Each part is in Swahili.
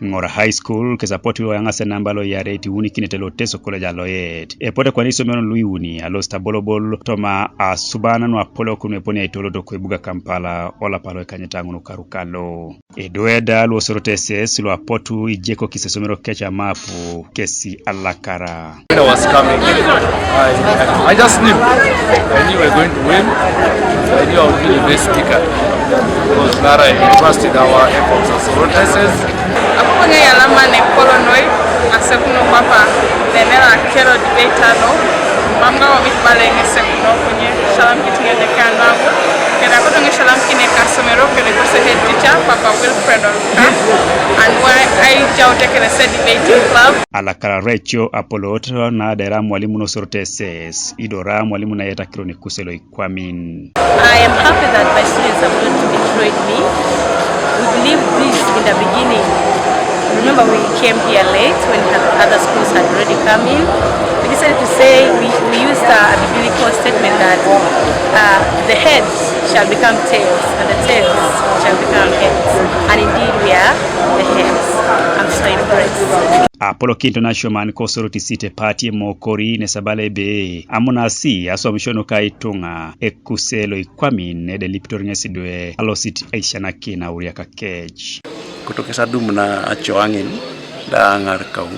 Ngora High School kesapoti wa yanga senambalo ya reti uni kinetelo teso kole jaloyet. Epote kwa niso meno lui uni alosta bolobol toma subana no apolo kunwe poni aitolo do kwebuga Kampala ola palo kanyetangu no karukalo. Edoeda lo Soroti lo apotu ijeko kisesomero kecha mapu kesi alakara. When I was coming, I just knew. I knew we were going to win. I knew I would be the best speaker. Because Nara trusted our efforts as Soroti. Ako nga yalama ne kolonoi asekuno papa nenela Akiro debate no mamga wa mitbale ngesekuno kunye shalam kitinge de kanabo kena ko ngi shalam kine kasomero kene ko se head teacher papa Wilfred and why I jawte kene se debating club alakara recho apolot na dera mwalimu no Soroti idora mwalimu na yeta Akiro Ekuse Ikwamin. I am happy that my students are going to betrayed me. We believe this in the beginning. Remember, we came here late when other schools had already come in. We decided to say, we used a biblical statement that the heads shall become tails and the tails shall become heads. And indeed we are the heads. I'm so impressed. Apollo International man ko Soroti City party mokori ne sabale be amonasi asomshono kaitunga Ekuse Ikwamin ne de liptoringa sidwe alosit aishana kina uria ka cage kutokesa dumna achoangin da ngarkau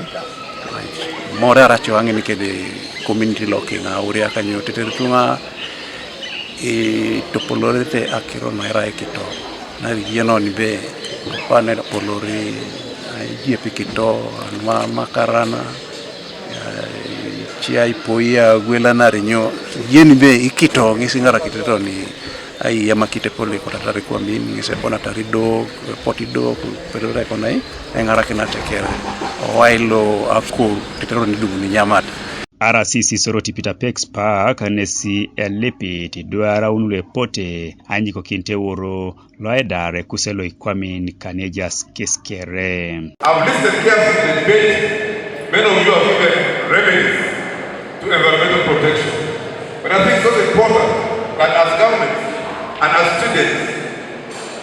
mora rachoangin ke de community locking uria ka nyote tertunga topolorete Akiro na era ekito na yeno ni be pane polori pikito anwa makarana chia ipoia gwela na renyo yeni be ikito ngisingara kitero ni ai yamakite pole ko tatari kwa mimi ngise bona tarido potido pero re konai engara kina tekera wailo aku kitero ni dumu ni nyamata RCC Soroti Peter Pex Park nesi elepit duara unule pote anyiko kinte woro loedare Ekuse Ikwamin kanejas keskere. I've listened carefully to the debate. Many of you have given remedies to environmental protection. But I think it's also important that as governments and as students,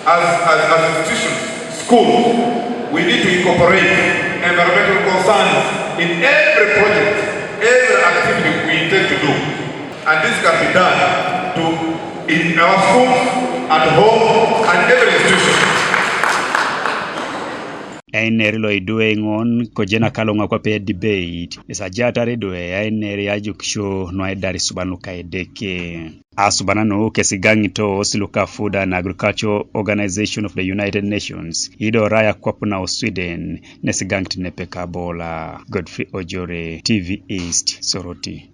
as institutions, schools, we need to incorporate environmental concerns in every project, every activity we intend to do. And this can be done in our schools, at home, and every institution. Aineri lo idue ngon ko jena kalonga kwa pe debate isajata redwe aineri ajukisho no aidari subanu kaedeke asubana no kesigangito siluka Food and Agriculture Organization of the United Nations ido raya kwapuna Sweden nesigangti nepeka bola Godfrey Ojore TV East Soroti.